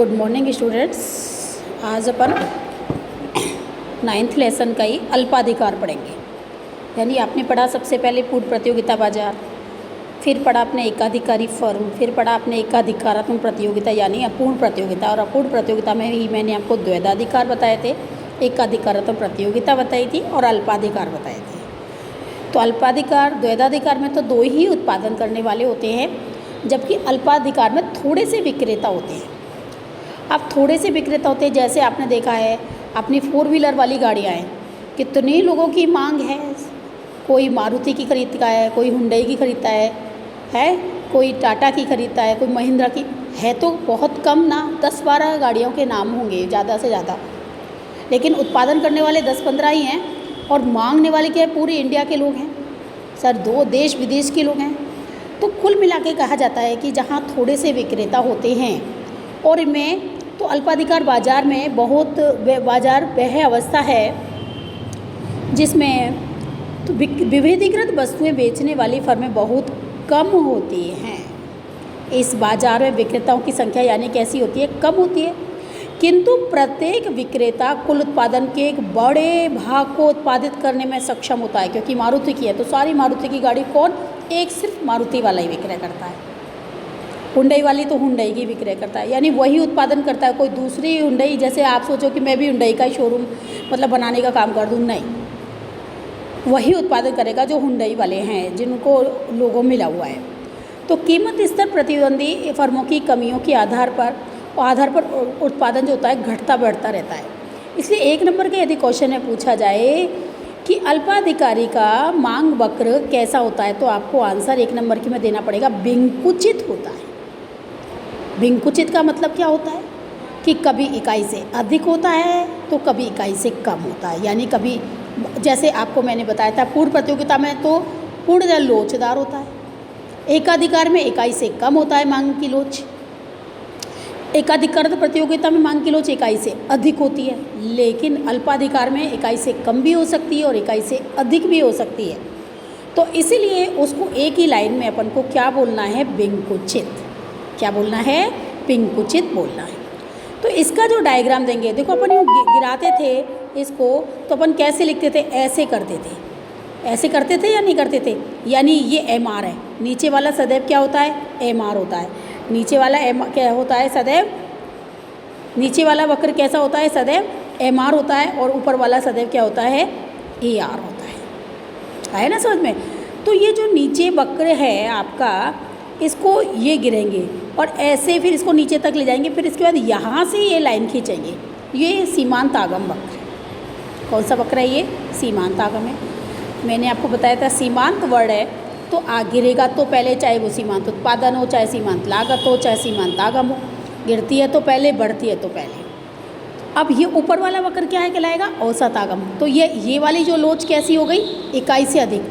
Good morning students. आज अपन 9th lesson का ही अल्पाधिकार पढ़ेंगे। यानी आपने पढ़ा सबसे पहले पूर्ण प्रतियोगिता बाजार, फिर पढ़ा आपने एकाधिकारी फर्म, फिर पढ़ा आपने एकाधिकारात्मक प्रतियोगिता यानी अपूर्ण प्रतियोगिता, और अपूर्ण प्रतियोगिता में ही मैंने आपको द्वैधाधिकार बताए थे, एकाधिकारात्मक प्रतियोगिता बताई थी और अल्पाधिकार बताए थे। तो अल्पाधिकार द्वैधाधिकार में तो दो ही उत्पादन करने वाले होते हैं, जबकि अल्पाधिकार में थोड़े से विक्रेता होते हैं। अब थोड़े से विक्रेता होते हैं, जैसे आपने देखा है अपनी 4 व्हीलर वाली गाड़ियाँ हैं, कितने लोगों की मांग है। कोई मारुति की खरीदता है, कोई हुंडई की खरीदता है, कोई टाटा की खरीदता है, कोई महिंद्रा की है। तो बहुत कम ना 10-12 गाड़ियों के नाम होंगे ज़्यादा से ज़्यादा, लेकिन उत्पादन करने वाले 10-15 ही हैं और मांगने वाले क्या है, पूरे इंडिया के लोग हैं सर, 2 देश विदेश के लोग हैं। तो कुल मिला के कहा जाता है कि जहाँ थोड़े से विक्रेता होते हैं और इनमें तो अल्पाधिकार बाजार में बहुत बाजार वह अवस्था है जिसमें तो विविधीकृत वस्तुएं बेचने वाली फर्में बहुत कम होती हैं। इस बाजार में विक्रेताओं की संख्या यानी कैसी होती है, कम होती है, किंतु प्रत्येक विक्रेता कुल उत्पादन के एक बड़े भाग को उत्पादित करने में सक्षम होता है। क्योंकि मारुति की है तो सारी मारुति की गाड़ी कौन, एक सिर्फ मारुति वाला ही विक्रय करता है। हुंडई वाली तो हुंडई की विक्रय करता है, यानी वही उत्पादन करता है। कोई दूसरी हुंडई, जैसे आप सोचो कि मैं भी हुंडई का ही शोरूम मतलब बनाने का काम कर दूँ, नहीं, वही उत्पादन करेगा जो हुंडई वाले हैं जिनको लोगो मिला हुआ है। तो कीमत स्तर प्रतिद्वंदी फर्मों की कमियों के आधार पर उत्पादन जो होता है घटता बढ़ता रहता है। इसलिए 1 नंबर के यदि क्वेश्चन में पूछा जाए कि अल्पाधिकारी का मांग वक्र कैसा होता है, तो आपको आंसर 1 नंबर की में देना पड़ेगा, विंकुचित होता है। विंकुचित का मतलब क्या होता है कि कभी इकाई से अधिक होता है तो कभी इकाई से कम होता है। यानी कभी, जैसे आपको मैंने बताया था पूर्ण प्रतियोगिता में तो पूर्ण लोचदार होता है, एकाधिकार में इकाई से कम होता है मांग की लोच, एकाधिकार प्रतियोगिता में मांग की लोच इकाई से अधिक होती है, लेकिन अल्पाधिकार में इकाई से कम भी हो सकती है और इकाई से अधिक भी हो सकती है। तो इसीलिए उसको एक ही लाइन में अपन को क्या बोलना है, विंकुचित। क्या बोलना है, विंकुचित बोलना है। तो इसका जो डायग्राम देंगे, देखो अपन यूँ गिराते थे इसको तो अपन कैसे लिखते थे, ऐसे करते थे, ऐसे करते थे या नहीं करते थे। यानी ये MR है, नीचे वाला सदैव क्या होता है, MR होता है। नीचे वाला क्या होता है, सदैव नीचे वाला वक्र कैसा होता है, सदैव MR होता है, और ऊपर वाला सदैव क्या होता है, AR होता है। आया ना समझ में। तो ये जो नीचे वक्र है आपका, इसको ये गिरेंगे और ऐसे फिर इसको नीचे तक ले जाएंगे, फिर इसके बाद यहाँ से ये लाइन खींचेंगे, ये सीमांत आगम वक्र। कौन सा वक्र है ये, सीमांत आगम है। मैंने आपको बताया था सीमांत वर्ड है तो गिरेगा तो पहले, चाहे वो सीमांत उत्पादन हो, चाहे सीमांत लागत हो, चाहे सीमांत आगम हो, गिरती है तो पहले, बढ़ती है तो पहले। अब ये ऊपर वाला वक्र क्या है, कहलाएगा औसत आगम। तो ये वाली जो लोच कैसी हो गई, इकाई से अधिक,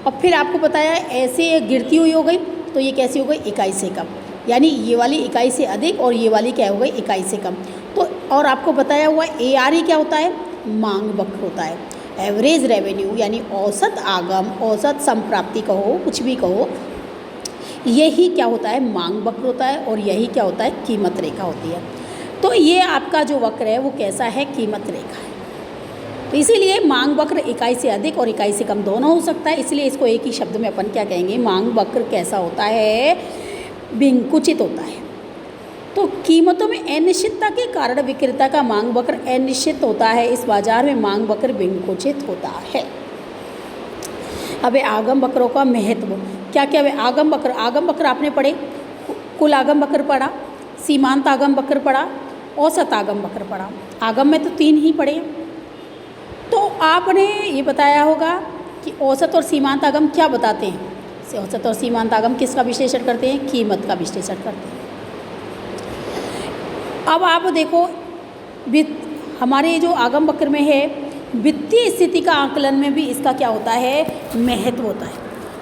और फिर आपको बताया ऐसे गिरती हुई हो गई तो ये कैसी हो गई, इकाई से कम। यानी ये वाली इकाई से अधिक और ये वाली क्या हो गई, इकाई से कम। तो और आपको बताया हुआ AR क्या होता है, मांग वक्र होता है। एवरेज रेवेन्यू यानी औसत आगम, औसत संप्राप्ति कहो, कुछ भी कहो, यही क्या होता है, मांग वक्र होता है, और यही क्या होता है, कीमत रेखा होती है। तो ये आपका जो वक्र है वो कैसा है, कीमत रेखा है। तो इसीलिए मांग वक्र इकाई से अधिक और इकाई से कम दोनों हो सकता है। इसलिए इसको एक ही शब्द में अपन क्या कहेंगे, मांग वक्र कैसा होता है, विंकुचित होता है। तो कीमतों में अनिश्चितता के कारण विक्रेता का मांग वक्र अनिश्चित होता है। इस बाजार में मांग वक्र विंकुचित होता है। अब आगम वक्रों का महत्व क्या क्या है। आगम वक्र आपने पढ़े, कुल आगम वक्र पढ़ा, सीमांत आगम वक्र पढ़ा, औसत आगम वक्र पढ़ा। आगम में तो 3 ही पढ़े। तो आपने ये बताया होगा कि औसत और सीमांत आगम क्या बताते हैं। औसत और सीमांत आगम किसका विश्लेषण करते हैं, कीमत का विश्लेषण करते हैं। अब आप देखो हमारे जो आगम वक्र में है, वित्तीय स्थिति का आकलन में भी इसका क्या होता है, महत्व होता है।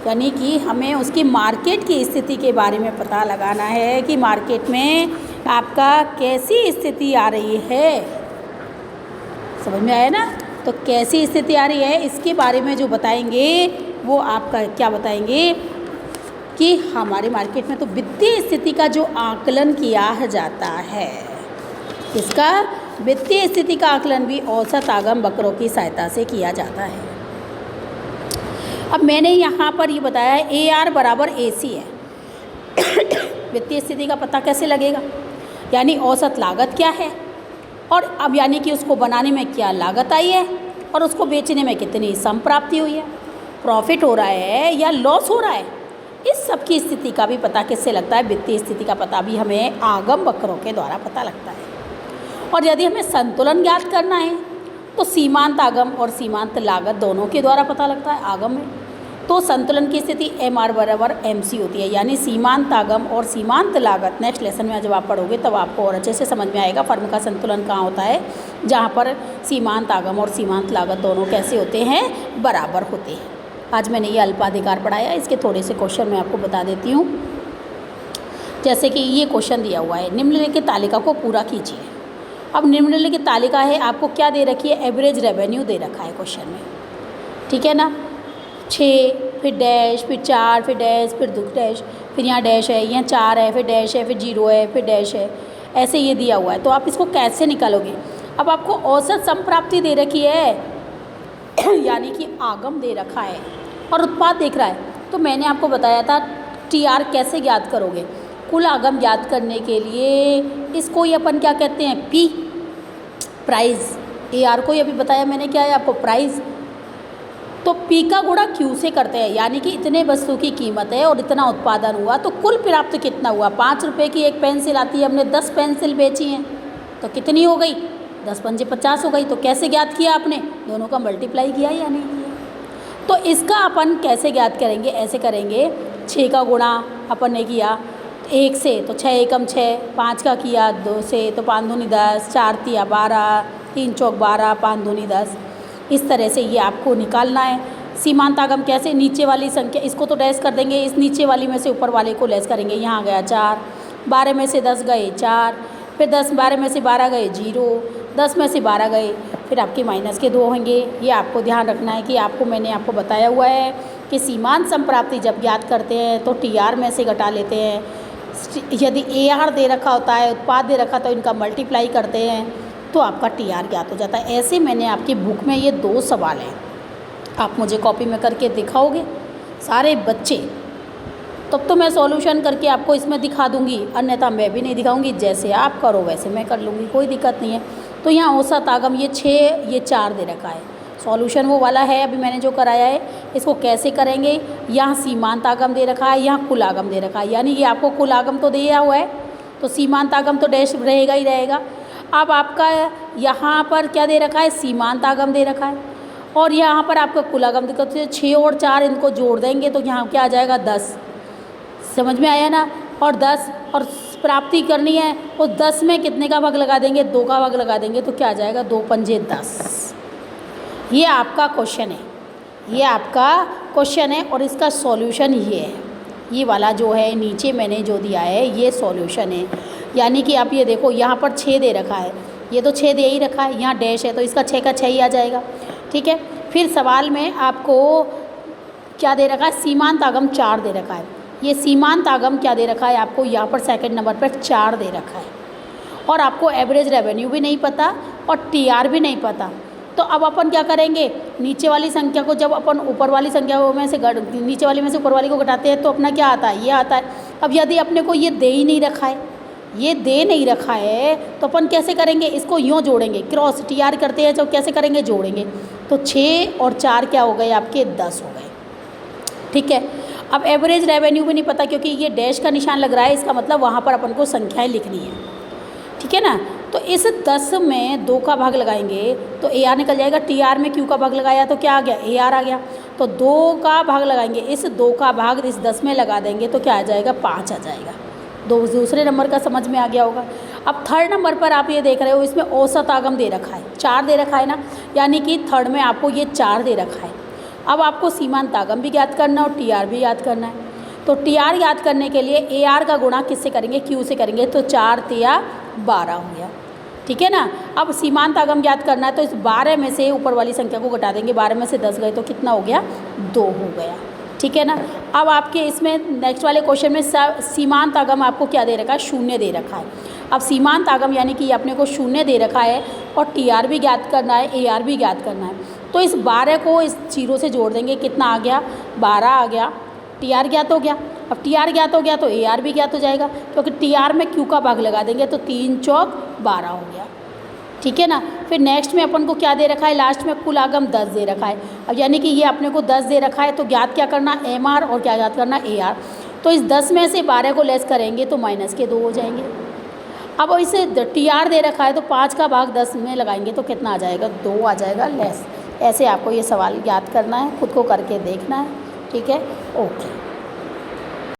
यानी कि हमें उसकी मार्केट की स्थिति के बारे में पता लगाना है कि मार्केट में आपका कैसी स्थिति आ रही है। समझ में आया ना। तो कैसी स्थिति आ रही है इसके बारे में जो बताएंगे वो आपका क्या बताएंगे कि हमारे मार्केट में तो वित्तीय स्थिति का जो आकलन किया जाता है इसका वित्तीय स्थिति का आकलन भी औसत आगम वक्रों की सहायता से किया जाता है। अब मैंने यहाँ पर ये बताया है AR बराबर AC है। वित्तीय स्थिति का पता कैसे लगेगा, यानी औसत लागत क्या है, और अब यानी कि उसको बनाने में क्या लागत आई है और उसको बेचने में कितनी संप्राप्ति हुई है, प्रॉफिट हो रहा है या लॉस हो रहा है, इस सब की स्थिति का भी पता किससे लगता है, वित्तीय स्थिति का पता भी हमें आगम वक्रों के द्वारा पता लगता है। और यदि हमें संतुलन ज्ञात करना है तो सीमांत आगम और सीमांत लागत दोनों के द्वारा पता लगता है आगम में। तो संतुलन की स्थिति MR बराबर MC होती है, यानी सीमांत आगम और सीमांत लागत। नेक्स्ट लेसन में जब आप पढ़ोगे तब आपको और अच्छे से समझ में आएगा फर्म का संतुलन कहाँ होता है, जहाँ पर सीमांत आगम और सीमांत लागत दोनों कैसे होते हैं, बराबर होते हैं। आज मैंने ये अल्पाधिकार पढ़ाया, इसके थोड़े से क्वेश्चन मैं आपको बता देती हूँ। जैसे कि ये क्वेश्चन दिया हुआ है, निम्नलिखित तालिका को पूरा कीजिए। अब निम्नलिखित तालिका है, आपको क्या दे रखी है, एवरेज रेवेन्यू दे रखा है क्वेश्चन में, ठीक है ना। 6 फिर डैश फिर 4 फिर डैश फिर 2 डैश, फिर यहाँ डैश है, यहाँ 4 है, फिर डैश है, फिर 0 है, फिर डैश है, ऐसे ये दिया हुआ है। तो आप इसको कैसे निकालोगे। अब आपको औसत संप्राप्ति दे रखी है यानी कि आगम दे रखा है, और उत्पाद देख रहा है। तो मैंने आपको बताया था TR कैसे ज्ञात करोगे। कुल आगम ज्ञात करने के लिए इसको ही अपन क्या कहते हैं, P, प्राइस। AR को ही अभी बताया मैंने क्या है आपको, प्राइस। तो P का गुणा Q से करते हैं, यानी कि इतने वस्तु की कीमत है और इतना उत्पादन हुआ, तो कुल प्राप्त कितना हुआ। 5 रुपये की एक पेंसिल आती है, हमने 10 पेंसिल बेची हैं, तो कितनी हो गई, 10 पंजे 50 हो गई। तो कैसे ज्ञात किया आपने, दोनों का मल्टीप्लाई किया या नहीं किया। तो इसका अपन कैसे ज्ञात करेंगे, ऐसे करेंगे, 6 का गुणा अपन ने किया 1 से, तो 6 एकम 6, 5 का किया 2 से, तो 5 दूनी 10, 4 तिया 12, 3 चौक 12, 5 दूनी 10। इस तरह से ये आपको निकालना है। सीमांत आगम कैसे, नीचे वाली संख्या इसको तो डैश कर देंगे, इस नीचे वाली में से ऊपर वाले को लेस करेंगे। यहाँ गया 4, 12 में से 10 गए 4, फिर 12 में से 12 गए 0, 10 में से 12 गए, फिर आपके माइनस के 2 होंगे। ये आपको ध्यान रखना है कि मैंने आपको बताया हुआ है कि सीमांत संप्राप्ति जब ज्ञात करते हैं तो TR में से घटा लेते हैं। यदि AR दे रखा होता है, उत्पाद दे रखा तो इनका मल्टीप्लाई करते हैं, तो आपका TR ज्ञात हो जाता है। ऐसे मैंने आपकी बुक में ये 2 सवाल हैं, आप मुझे कॉपी में करके दिखाओगे सारे बच्चे, तब तो मैं सॉल्यूशन करके आपको इसमें दिखा दूंगी, अन्यथा मैं भी नहीं दिखाऊंगी। जैसे आप करो वैसे मैं कर लूँगी, कोई दिक्कत नहीं है। तो यहाँ औसत आगम ये 6 ये 4 दे रखा है, सॉल्यूशन वो वाला है अभी मैंने जो कराया है। इसको कैसे करेंगे, यहाँ सीमांत आगम दे रखा है, यहाँ कुल आगम दे रखा है, यानी कि आपको कुल आगम तो दिया हुआ है, तो सीमांत आगम तो डैश रहेगा ही रहेगा। अब आपका यहाँ पर क्या दे रखा है, सीमांत आगम दे रखा है, और यहाँ पर आपका कुल आगम दिक्कत है। 6 और 4 इनको जोड़ देंगे तो यहाँ क्या आ जाएगा 10, समझ में आया ना। और 10 और प्राप्ति करनी है, और 10 में कितने का भाग लगा देंगे, 2 का भाग लगा देंगे, तो क्या आ जाएगा 2 पंजे 10। ये आपका क्वेश्चन है, ये आपका क्वेश्चन है, और इसका सॉल्यूशन ये है, ये वाला जो है नीचे मैंने जो दिया है ये सॉल्यूशन है। यानी कि आप ये देखो यहाँ पर 6 दे रखा है, ये तो 6 दे ही रखा है, यहाँ डैश है तो इसका 6 का 6 ही आ जाएगा, ठीक है। फिर सवाल में आपको क्या दे रखा है, सीमांत आगम 4 दे रखा है। ये सीमांत आगम क्या दे रखा है आपको, यहाँ पर सेकंड नंबर पर 4 दे रखा है, और आपको एवरेज रेवेन्यू भी नहीं पता और TR भी नहीं पता। तो अब अपन क्या करेंगे, नीचे वाली संख्या को जब अपन ऊपर वाली संख्या में से नीचे वाली में से ऊपर वाली को घटाते हैं तो अपना क्या आता है, ये आता है। अब यदि अपने को ये दे ही नहीं रखा है, ये दे नहीं रखा है, तो अपन कैसे करेंगे, इसको यूँ जोड़ेंगे, क्रॉस TR करते हैं, तो कैसे करेंगे, जोड़ेंगे। तो 6 और 4 क्या हो गए आपके 10 हो गए, ठीक है। अब एवरेज रेवेन्यू भी नहीं पता क्योंकि ये डैश का निशान लग रहा है, इसका मतलब वहाँ पर अपन को संख्याएँ लिखनी है, ठीक है ना। तो इस 10 में 2 का भाग लगाएंगे तो AR निकल जाएगा, TR में Q का भाग लगाया तो क्या आ गया, AR आ गया। तो 2 का भाग लगाएंगे, इस 2 का भाग इस 10 में लगा देंगे तो क्या आ जाएगा, 5 आ जाएगा। दूसरे नंबर का समझ में आ गया होगा। अब थर्ड नंबर पर आप ये देख रहे हो, इसमें औसत आगम दे रखा है, 4 दे रखा है ना, यानी कि थर्ड में आपको ये 4 दे रखा है। अब आपको सीमांत आगम भी ज्ञात करना और TR भी याद करना है। तो TR याद करने के लिए AR का गुणा किससे करेंगे, Q से करेंगे, तो 4 तिया 12 हो गया, ठीक है ना। अब सीमांत आगम ज्ञात करना है तो इस 12 में से ऊपर वाली संख्या को घटा देंगे, 12 में से 10 गए तो कितना हो गया, 2 हो गया, ठीक है ना। अब आपके इसमें नेक्स्ट वाले क्वेश्चन में सीमांत आगम आपको क्या दे रखा है, 0 दे रखा है। अब सीमांत आगम यानी कि अपने को शून्य दे रखा है और टी आर भी ज्ञात करना है, ए आर भी ज्ञात करना है। तो इस 12 को इस 0 से जोड़ देंगे, कितना आ गया 12 आ गया, टी आर ज्ञात हो गया। अब टी आर ज्ञात हो गया तो ए आर भी ज्ञात हो जाएगा, क्योंकि टी आर में क्यू का भाग लगा देंगे तो 3 चौक 12 हो गया, ठीक है ना। फिर नेक्स्ट में अपन को क्या दे रखा है, लास्ट में कुल आगम 10 दे रखा है। अब यानी कि ये अपने को 10 दे रखा है तो ज्ञात क्या करना, एम आर, और क्या ज्ञात करना, ए आर। तो इस 10 में से 12 को लेस करेंगे तो माइनस के 2 हो जाएंगे। अब इसे टी आर दे रखा है तो 5 का भाग 10 में लगाएंगे तो कितना आ जाएगा, 2 आ जाएगा लेस। ऐसे आपको ये सवाल याद करना है, खुद को करके देखना है, ठीक है, ओके।